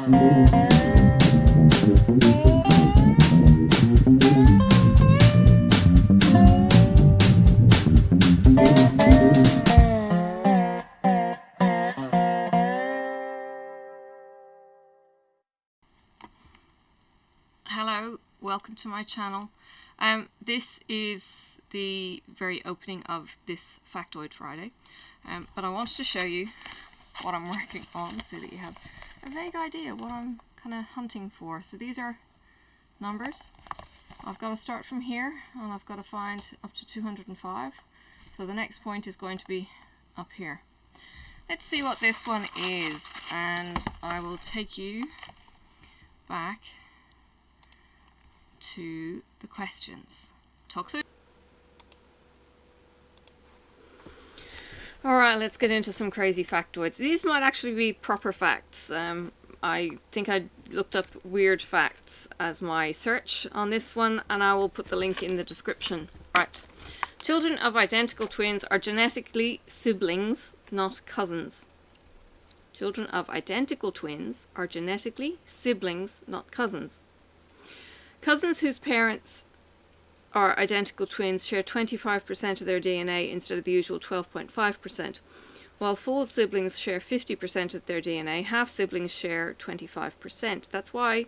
Hello, welcome to my channel. This is the very opening of this Factoid Friday, but I wanted to show you what I'm working on so that you have a vague idea what I'm kind of hunting for. So these are numbers. I've got to start from here and I've got to find up to 205. So the next point is going to be up here. Let's see what this one is, and I will take you back to the questions. Talk soon. Alright, let's get into some crazy factoids. These might actually be proper facts. I think I looked up weird facts as my search on this one, and I will put the link in the description. Right. Children of identical twins are genetically siblings, not cousins. Children of identical twins are genetically siblings, not cousins. Cousins whose parents are identical twins share 25% of their DNA instead of the usual 12.5%. While full siblings share 50% of their DNA, half siblings share 25%. That's why,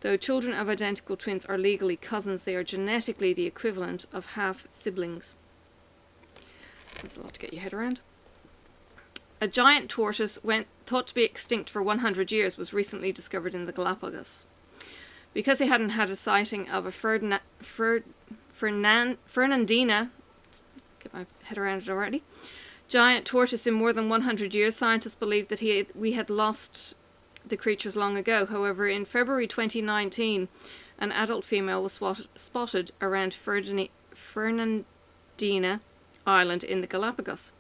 though children of identical twins are legally cousins, they are genetically the equivalent of half siblings. That's a lot to get your head around. A giant tortoise, thought to be extinct for 100 years, was recently discovered in the Galapagos. Because they hadn't had a sighting of a Fernandina, get my head around it already, giant tortoise in more than 100 years, scientists believed that we had lost the creatures long ago. However, in February 2019, an adult female was spotted around Fernandina Island in the Galapagos.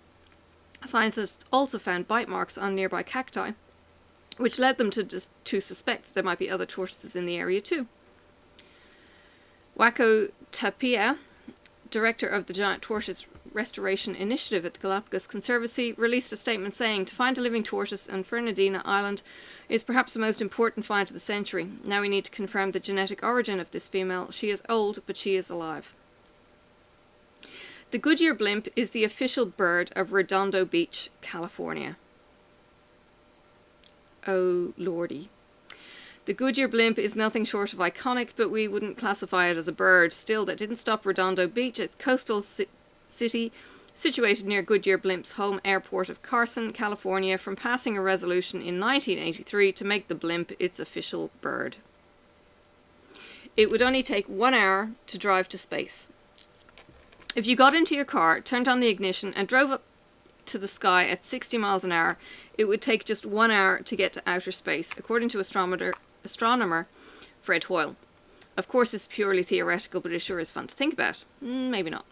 Scientists also found bite marks on nearby cacti, which led them to suspect that there might be other tortoises in the area too. Wako Tapia, director of the Giant Tortoise Restoration Initiative at the Galapagos Conservancy, released a statement saying, "To find a living tortoise on Fernandina Island is perhaps the most important find of the century. Now we need to confirm the genetic origin of this female. She is old, but she is alive." The Goodyear blimp is the official bird of Redondo Beach, California. Oh lordy. The Goodyear blimp is nothing short of iconic, but we wouldn't classify it as a bird. Still, that didn't stop Redondo Beach, a coastal city situated near Goodyear Blimp's home airport of Carson, California, from passing a resolution in 1983 to make the blimp its official bird. It would only take 1 hour to drive to space. If you got into your car, turned on the ignition, and drove up to the sky at 60 miles an hour, it would take just 1 hour to get to outer space, according to astronomer Fred Hoyle. Of course, it's purely theoretical, but it sure is fun to think about. Maybe not.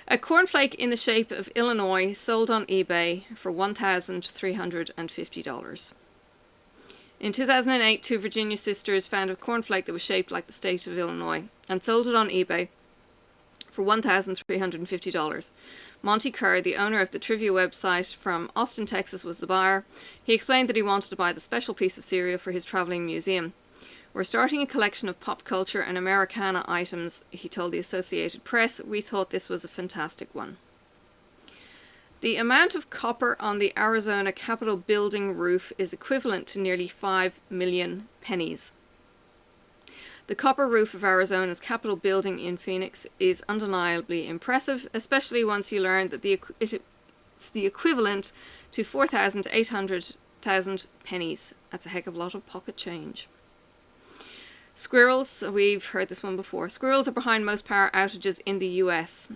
A cornflake in the shape of Illinois sold on eBay for $1,350. In 2008, two Virginia sisters found a cornflake that was shaped like the state of Illinois and sold it on eBay for $1,350. Monty Kerr, the owner of the trivia website from Austin, Texas, was the buyer. He explained that he wanted to buy the special piece of cereal for his traveling museum. "We're starting a collection of pop culture and Americana items," he told the Associated Press. "We thought this was a fantastic one." The amount of copper on the Arizona Capitol building roof is equivalent to nearly 5 million pennies. The copper roof of Arizona's Capitol building in Phoenix is undeniably impressive, especially once you learn that it's the equivalent to 4,800,000 pennies. That's a heck of a lot of pocket change. Squirrels, we've heard this one before. Squirrels are behind most power outages in the US.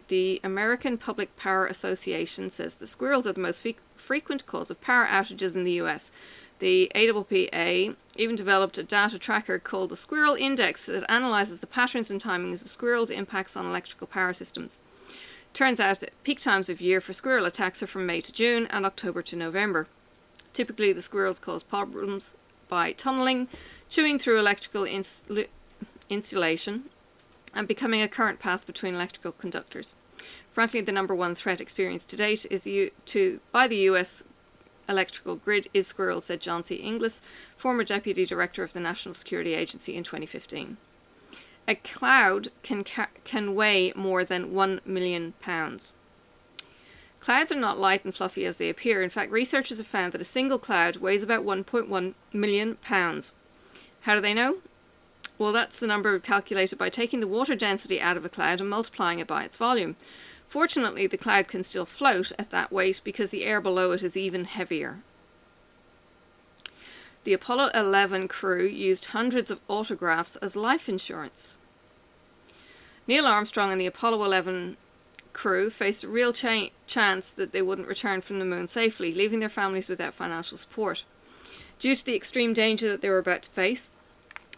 The American Public Power Association says the squirrels are the most frequent cause of power outages in the US. The AiPower even developed a data tracker called the Squirrel Index that analyzes the patterns and timings of squirrels' impacts on electrical power systems. Turns out that peak times of year for squirrel attacks are from May to June and October to November. Typically, the squirrels cause problems by tunneling, chewing through electrical insulation, and becoming a current path between electrical conductors. Frankly, the number one threat experienced to date is by the US electrical grid is squirrel, said John C. Inglis, former Deputy Director of the National Security Agency in 2015. A cloud can weigh more than 1 million pounds. Clouds are not light and fluffy as they appear. In fact, researchers have found that a single cloud weighs about 1.1 million pounds. How do they know? Well, that's the number calculated by taking the water density out of a cloud and multiplying it by its volume. Fortunately, the cloud can still float at that weight because the air below it is even heavier. The Apollo 11 crew used hundreds of autographs as life insurance. Neil Armstrong and the Apollo 11 crew faced a real chance that they wouldn't return from the moon safely, leaving their families without financial support. Due to the extreme danger that they were about to face,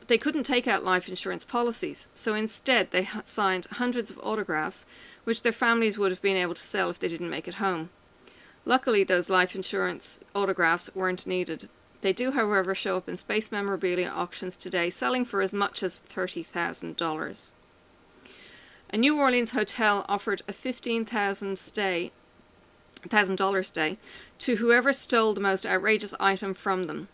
they couldn't take out life insurance policies, so instead they signed hundreds of autographs, which their families would have been able to sell if they didn't make it home. Luckily, those life insurance autographs weren't needed. They do, however, show up in space memorabilia auctions today, selling for as much as $30,000. A New Orleans hotel offered a $15,000 stay to whoever stole the most outrageous item from them.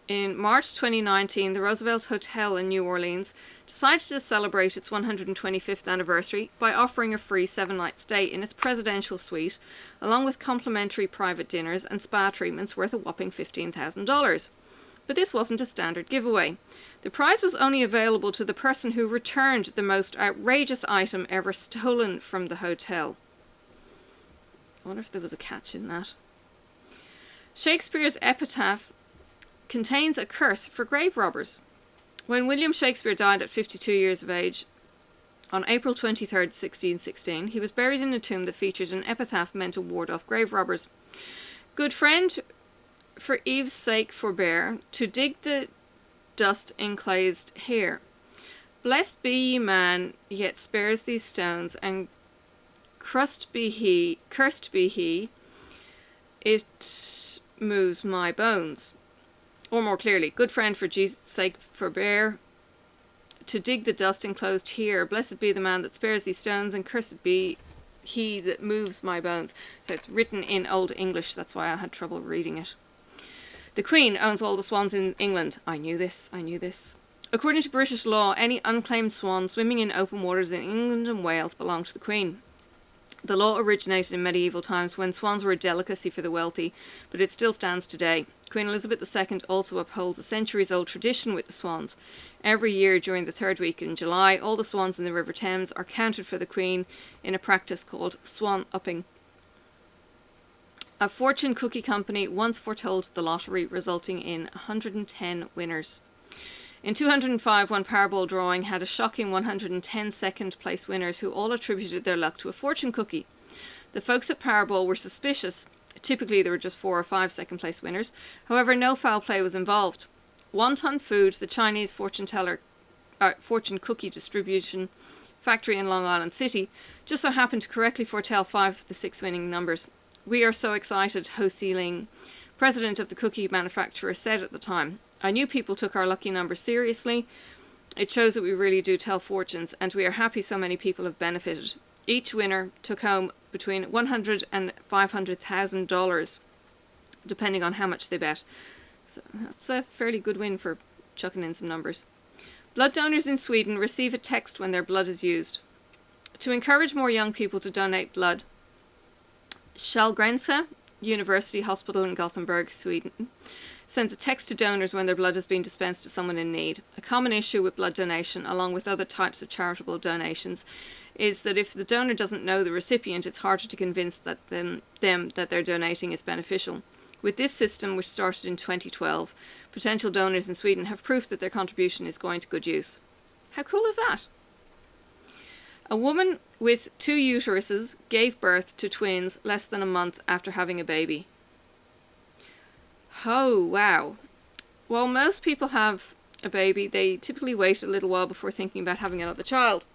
In March 2019, the Roosevelt Hotel in New Orleans decided to celebrate its 125th anniversary by offering a free 7-night stay in its presidential suite, along with complimentary private dinners and spa treatments worth a whopping $15,000. But this wasn't a standard giveaway. The prize was only available to the person who returned the most outrageous item ever stolen from the hotel. I wonder if there was a catch in that. Shakespeare's epitaph contains a curse for grave robbers. When William Shakespeare died at 52 years of age, on April 23, 1616, he was buried in a tomb that featured an epitaph meant to ward off grave robbers. Good friend, for Eve's sake forbear, to dig the dust enclosed here. Blessed be ye man, yet spares these stones, and cursed be he, it moves my bones. Or more clearly, good friend, for Jesus' sake forbear, to dig the dust enclosed here. Blessed be the man that spares these stones, and cursed be he that moves my bones. So it's written in Old English, that's why I had trouble reading it. The Queen owns all the swans in England. I knew this. According to British law, any unclaimed swan swimming in open waters in England and Wales belong to the Queen. The law originated in medieval times when swans were a delicacy for the wealthy, but it still stands today. Queen Elizabeth II also upholds a centuries-old tradition with the swans. Every year during the third week in July, all the swans in the River Thames are counted for the Queen in a practice called swan upping. A fortune cookie company once foretold the lottery, resulting in 110 winners. In 2005, one Powerball drawing had a shocking 110 second-place winners who all attributed their luck to a fortune cookie. The folks at Powerball were suspicious. Typically, there were just 4 or 5 second-place winners. However, no foul play was involved. Wonton Food, the Chinese fortune cookie distribution factory in Long Island City, just so happened to correctly foretell 5 of the 6 winning numbers. "We are so excited," Ho Si-ling, president of the cookie manufacturer, said at the time. "I knew people took our lucky numbers seriously. It shows that we really do tell fortunes, and we are happy so many people have benefited." Each winner took home between $100,000 and $500,000, depending on how much they bet. So that's a fairly good win for chucking in some numbers. Blood donors in Sweden receive a text when their blood is used. To encourage more young people to donate blood, Sahlgrenska University Hospital in Gothenburg, Sweden, sends a text to donors when their blood has been dispensed to someone in need. A common issue with blood donation, along with other types of charitable donations, is that if the donor doesn't know the recipient, it's harder to convince them that their donating is beneficial. With this system, which started in 2012, potential donors in Sweden have proof that their contribution is going to good use. How cool is that? A woman with 2 uteruses gave birth to twins less than a month after having a baby. Oh, wow. While most people have a baby, they typically wait a little while before thinking about having another child.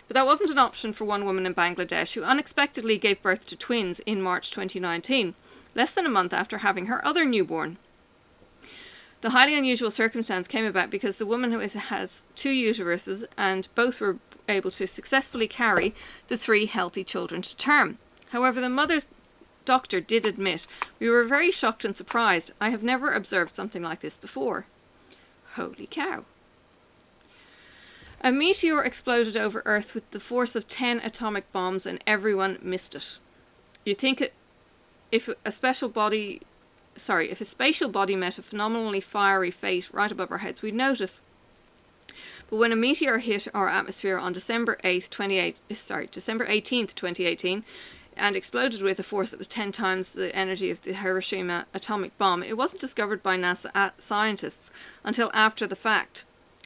But that wasn't an option for one woman in Bangladesh who unexpectedly gave birth to twins in March 2019, less than a month after having her other newborn. The highly unusual circumstance came about because the woman has 2 uteruses and both were able to successfully carry the 3 healthy children to term. However, the mother's doctor did admit, "We were very shocked and surprised. I have never observed something like this before." Holy cow. A meteor exploded over Earth with the force of 10 atomic bombs and everyone missed it. You'd think if a spatial body met a phenomenally fiery fate right above our heads, we'd notice. But when a meteor hit our atmosphere on December 18th, 2018, and exploded with a force that was 10 times the energy of the Hiroshima atomic bomb, it wasn't discovered by NASA scientists until after the fact.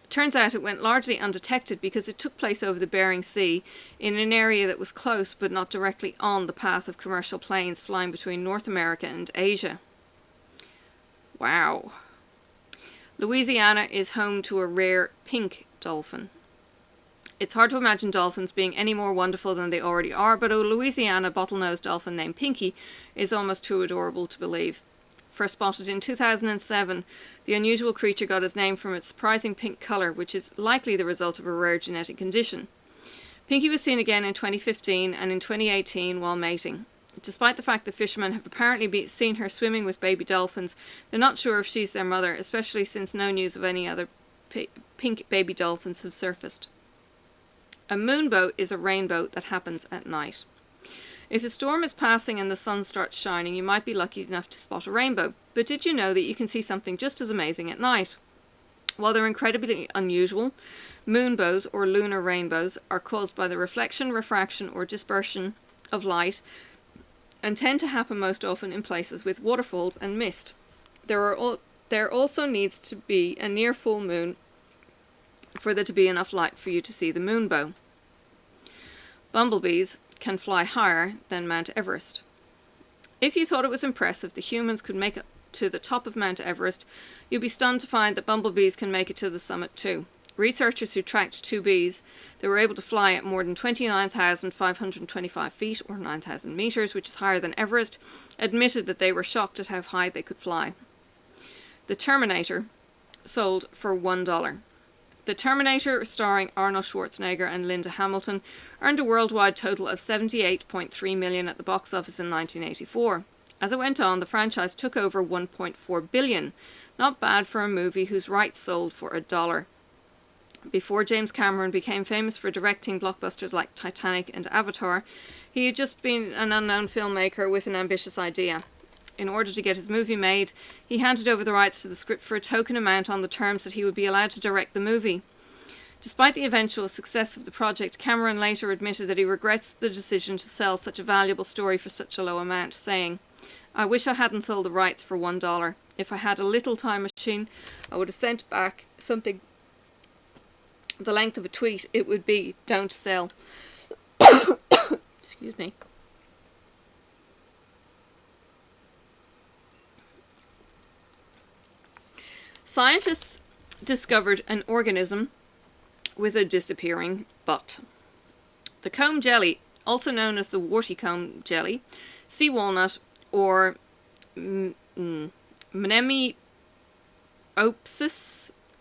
Turns out it went largely undetected because it took place over the Bering Sea in an area that was close but not directly on the path of commercial planes flying between North America and Asia. Wow. Louisiana is home to a rare pink dolphin. It's hard to imagine dolphins being any more wonderful than they already are, but a Louisiana bottlenose dolphin named Pinky is almost too adorable to believe. First spotted in 2007, the unusual creature got its name from its surprising pink colour, which is likely the result of a rare genetic condition. Pinky was seen again in 2015 and in 2018 while mating. Despite the fact that fishermen have apparently seen her swimming with baby dolphins, they're not sure if she's their mother, especially since no news of any other pink baby dolphins have surfaced. A moonbow is a rainbow that happens at night. If a storm is passing and the sun starts shining, you might be lucky enough to spot a rainbow. But did you know that you can see something just as amazing at night? While they're incredibly unusual, moonbows or lunar rainbows are caused by the reflection, refraction, or dispersion of light and tend to happen most often in places with waterfalls and mist. There also needs to be a near full moon for there to be enough light for you to see the moonbow. Bumblebees can fly higher than Mount Everest. If you thought it was impressive that humans could make it to the top of Mount Everest, you'll be stunned to find that bumblebees can make it to the summit too. Researchers who tracked two bees that were able to fly at more than 29,525 feet, or 9,000 meters, which is higher than Everest, admitted that they were shocked at how high they could fly. The Terminator sold for $1. The Terminator, starring Arnold Schwarzenegger and Linda Hamilton, earned a worldwide total of $78.3 million at the box office in 1984. As it went on, the franchise took over $1.4 billion. Not bad for a movie whose rights sold for $1. Before James Cameron became famous for directing blockbusters like Titanic and Avatar, he had just been an unknown filmmaker with an ambitious idea. In order to get his movie made, he handed over the rights to the script for a token amount on the terms that he would be allowed to direct the movie. Despite the eventual success of the project, Cameron later admitted that he regrets the decision to sell such a valuable story for such a low amount, saying, "I wish I hadn't sold the rights for $1. If I had a little time machine, I would have sent back something the length of a tweet. It would be, 'Don't sell.'" Excuse me. Scientists discovered an organism with a disappearing butt. The comb jelly, also known as the warty comb jelly, sea walnut, or Mnemosyopsis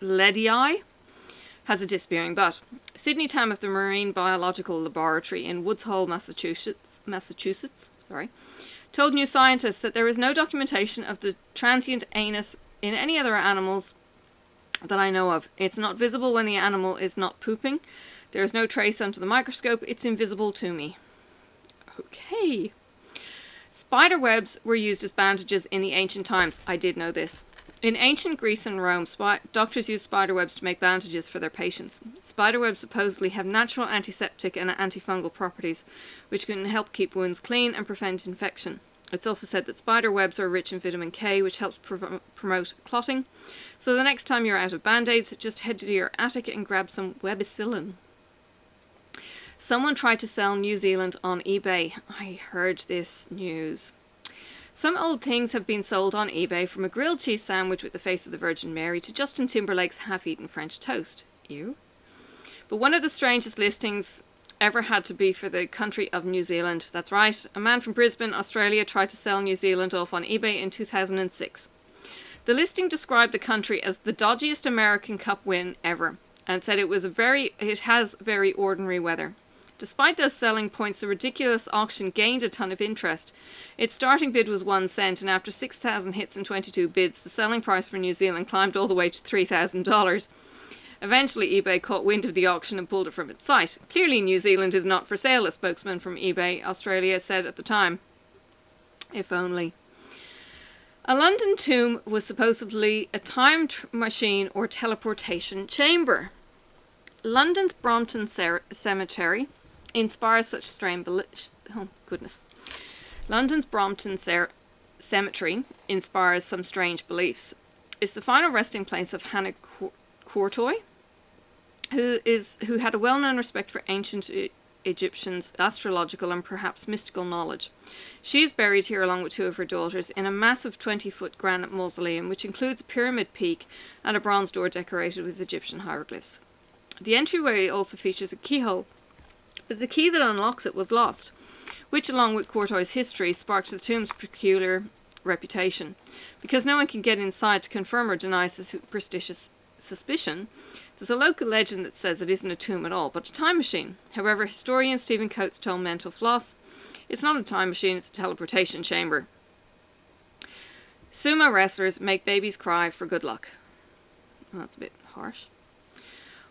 ledii, has a disappearing butt. Sidney Tam of the Marine Biological Laboratory in Woods Hole, Massachusetts, told New Scientist that there is no documentation of the transient anus in any other animals that I know of. It's not visible when the animal is not pooping. There is no trace under the microscope. It's invisible to me. Okay. Spider webs were used as bandages in the ancient times. I did know this. In ancient Greece and Rome, doctors used spider webs to make bandages for their patients. Spider webs supposedly have natural antiseptic and antifungal properties, which can help keep wounds clean and prevent infection. It's also said that spider webs are rich in vitamin K, which helps promote clotting. So the next time you're out of band-aids, just head to your attic and grab some webicillin. Someone tried to sell New Zealand on eBay. I heard this news. Some old things have been sold on eBay, from a grilled cheese sandwich with the face of the Virgin Mary to Justin Timberlake's half-eaten French toast. Ew. But one of the strangest listings ever had to be for the country of New Zealand. That's right, a man from Brisbane, Australia, tried to sell New Zealand off on eBay in 2006. The listing described the country as the dodgiest American Cup win ever, and said it has very ordinary weather. Despite those selling points, the ridiculous auction gained a ton of interest. Its starting bid was 1 cent, and after 6,000 hits and 22 bids, the selling price for New Zealand climbed all the way to $3,000. Eventually, eBay caught wind of the auction and pulled it from its site. Clearly, New Zealand is not for sale, a spokesman from eBay Australia said at the time. If only. A London tomb was supposedly a time machine or teleportation chamber. London's Brompton Cemetery inspires such strange beliefs. Oh, goodness. London's Brompton Cemetery inspires some strange beliefs. It's the final resting place of Hannah Courtoy, who had a well-known respect for ancient Egyptians' astrological and perhaps mystical knowledge. She is buried here along with 2 of her daughters in a massive 20-foot granite mausoleum, which includes a pyramid peak and a bronze door decorated with Egyptian hieroglyphs. The entryway also features a keyhole, but the key that unlocks it was lost, which, along with Courtoy's history, sparked the tomb's peculiar reputation. Because no one can get inside to confirm or deny superstitious suspicion, there's a local legend that says it isn't a tomb at all, but a time machine. However, historian Stephen Coates told Mental Floss, it's not a time machine, it's a teleportation chamber. Sumo wrestlers make babies cry for good luck. Well, that's a bit harsh.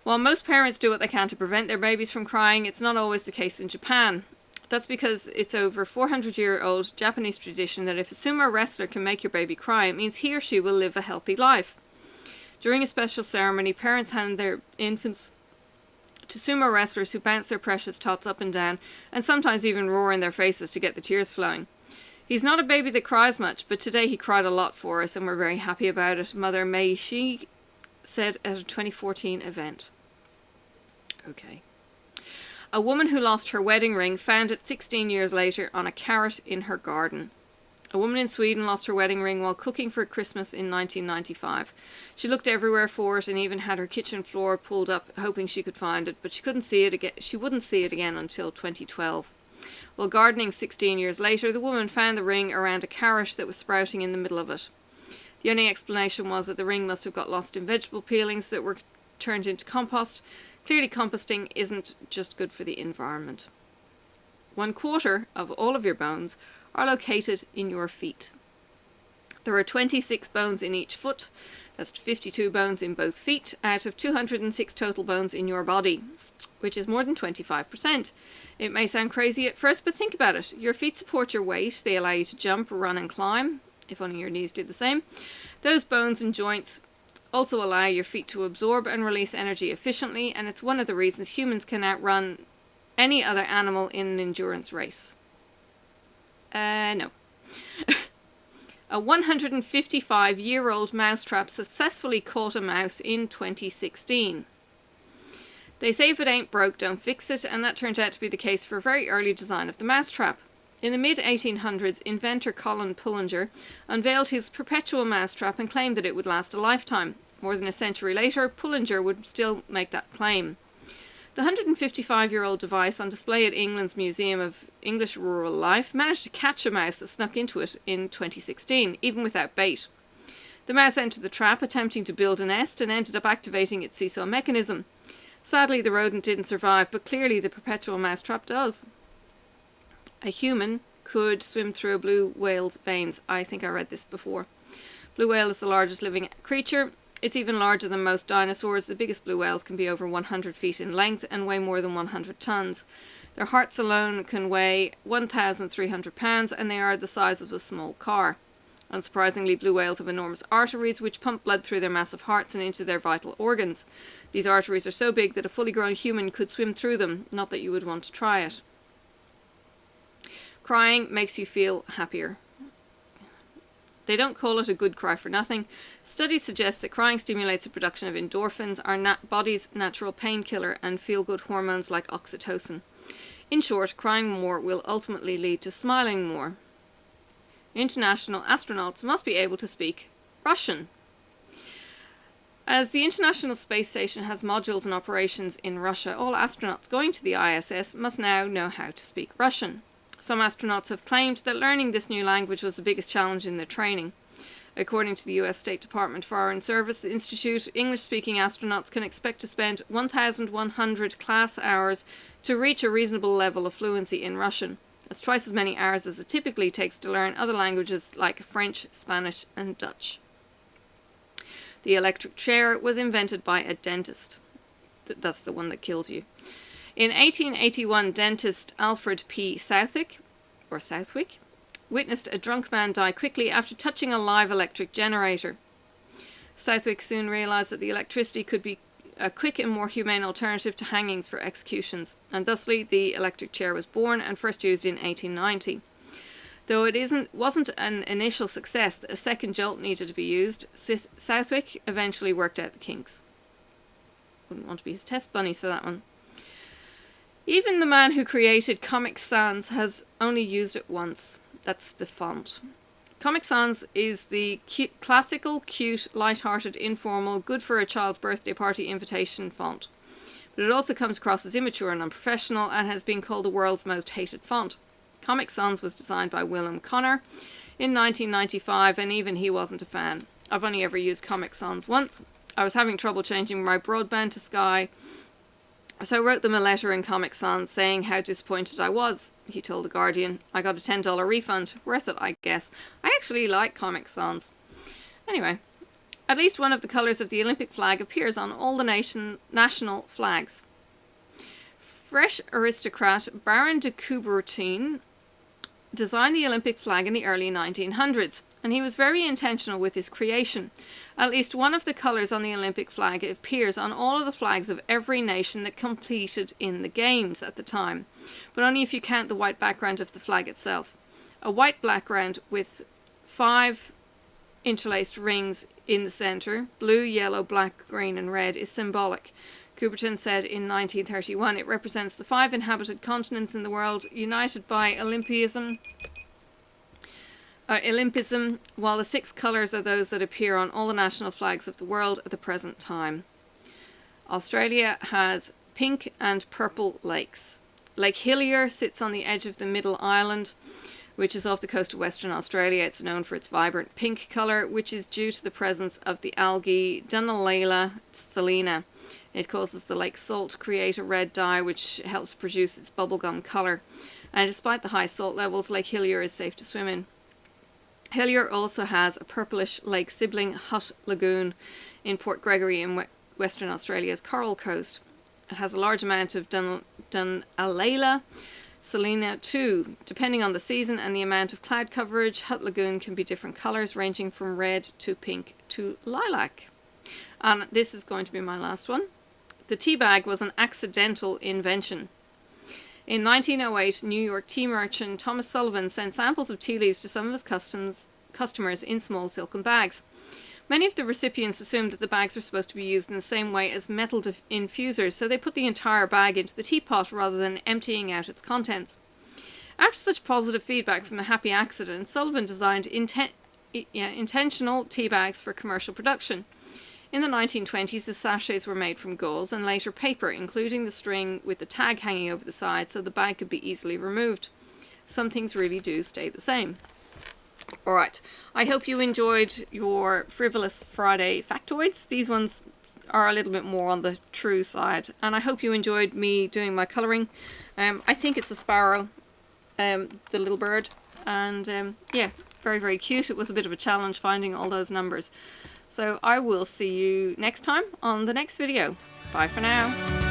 While most parents do what they can to prevent their babies from crying, it's not always the case in Japan. That's because it's over 400-year-old Japanese tradition that if a sumo wrestler can make your baby cry, it means he or she will live a healthy life. During a special ceremony, parents hand their infants to sumo wrestlers who bounce their precious tots up and down, and sometimes even roar in their faces to get the tears flowing. He's not a baby that cries much, but today he cried a lot for us, and we're very happy about it, Mother May Shi said at a 2014 event. Okay. A woman who lost her wedding ring found it 16 years later on a carrot in her garden. A woman in Sweden lost her wedding ring while cooking for Christmas in 1995. She looked everywhere for it and even had her kitchen floor pulled up, hoping she could find it, but she couldn't see it again. She wouldn't see it again until 2012. While gardening 16 years later, the woman found the ring around a carrot that was sprouting in the middle of it. The only explanation was that the ring must have got lost in vegetable peelings that were turned into compost. Clearly, composting isn't just good for the environment. 1/4 of all of your bones are located in your feet. There are 26 bones in each foot. That's 52 bones in both feet out of 206 total bones in your body, which is more than 25%. It may sound crazy at first, but think about it. Your feet support your weight. They allow you to jump, run and climb, if only your knees did the same. Those bones and joints also allow your feet to absorb and release energy efficiently, and it's one of the reasons humans can outrun any other animal in an endurance race. No. A 155-year-old mousetrap successfully caught a mouse in 2016. They say if it ain't broke, don't fix it, and that turned out to be the case for a very early design of the mousetrap. In the mid-1800s, inventor Colin Pullinger unveiled his perpetual mousetrap and claimed that it would last a lifetime. More than a century later, Pullinger would still make that claim. The 155-year-old device on display at England's Museum of English Rural Life managed to catch a mouse that snuck into it in 2016, even without bait. The mouse entered the trap, attempting to build a nest, and ended up activating its seesaw mechanism. Sadly, the rodent didn't survive, but clearly the perpetual mousetrap does. A human could swim through a blue whale's veins. I think I read this before. Blue whale is the largest living creature. It's even larger than most dinosaurs. The biggest blue whales can be over 100 feet in length and weigh more than 100 tons. Their hearts alone can weigh 1,300 pounds, and they are the size of a small car. Unsurprisingly, blue whales have enormous arteries which pump blood through their massive hearts and into their vital organs. These arteries are so big that a fully grown human could swim through them, not that you would want to try it. Crying makes you feel happier. They don't call it a good cry for nothing. Studies suggest that crying stimulates the production of endorphins, our body's natural painkiller, and feel-good hormones like oxytocin. In short, crying more will ultimately lead to smiling more. International astronauts must be able to speak Russian. As the International Space Station has modules and operations in Russia, all astronauts going to the ISS must now know how to speak Russian. Some astronauts have claimed that learning this new language was the biggest challenge in their training. According to the US State Department Foreign Service Institute, English-speaking astronauts can expect to spend 1,100 class hours to reach a reasonable level of fluency in Russian. That's twice as many hours as it typically takes to learn other languages like French, Spanish, and Dutch. The electric chair was invented by a dentist. That's the one that kills you. In 1881, dentist Alfred P. Southwick witnessed a drunk man die quickly after touching a live electric generator. Southwick soon realized that the electricity could be a quick and more humane alternative to hangings for executions, and thusly the electric chair was born and first used in 1890. Though it wasn't an initial success, a second jolt needed to be used. Southwick eventually worked out the kinks. Wouldn't want to be his test bunnies for that one. Even the man who created Comic Sans has only used it once. That's the font. Comic Sans is the classical, cute, light-hearted, informal, good for a child's birthday party invitation font. But it also comes across as immature and unprofessional and has been called the world's most hated font. Comic Sans was designed by Willem Connor in 1995, and even he wasn't a fan. I've only ever used Comic Sans once. I was having trouble changing my broadband to Sky, so I wrote them a letter in Comic Sans saying how disappointed I was. He told The Guardian. I got a $10 refund. Worth it, I guess. I actually like Comic Sans. Anyway, at least one of the colours of the Olympic flag appears on all the national flags. French aristocrat Baron de Coubertin designed the Olympic flag in the early 1900s, and he was very intentional with his creation. At least one of the colours on the Olympic flag appears on all of the flags of every nation that competed in the games at the time, but only if you count the white background of the flag itself. A white background with 5 interlaced rings in the centre, blue, yellow, black, green and red, is symbolic. Coubertin said in 1931 it represents the 5 inhabited continents in the world, united by Olympism, while the 6 colours are those that appear on all the national flags of the world at the present time. Australia has pink and purple lakes. Lake Hillier sits on the edge of the Middle Island, which is off the coast of Western Australia. It's known for its vibrant pink colour, which is due to the presence of the algae Dunaliella salina. It causes the lake salt to create a red dye, which helps produce its bubblegum colour. And despite the high salt levels, Lake Hillier is safe to swim in. Hillier also has a purplish lake sibling Hutt Lagoon in Port Gregory in Western Australia's Coral Coast. It has a large amount of Dunaliella salina too. Depending on the season and the amount of cloud coverage, Hutt Lagoon can be different colours ranging from red to pink to lilac. And this is going to be my last one. The tea bag was an accidental invention. In 1908, New York tea merchant Thomas Sullivan sent samples of tea leaves to some of his customers in small silken bags. Many of the recipients assumed that the bags were supposed to be used in the same way as metal infusers, so they put the entire bag into the teapot rather than emptying out its contents. After such positive feedback from the happy accident, Sullivan designed intentional tea bags for commercial production. In the 1920s, the sachets were made from gauze and later paper, including the string with the tag hanging over the side so the bag could be easily removed. Some things really do stay the same. Alright, I hope you enjoyed your Frivolous Friday factoids. These ones are a little bit more on the true side, and I hope you enjoyed me doing my colouring. I think it's a sparrow, the little bird, and yeah, very, very cute. It was a bit of a challenge finding all those numbers. So I will see you next time on the next video. Bye for now.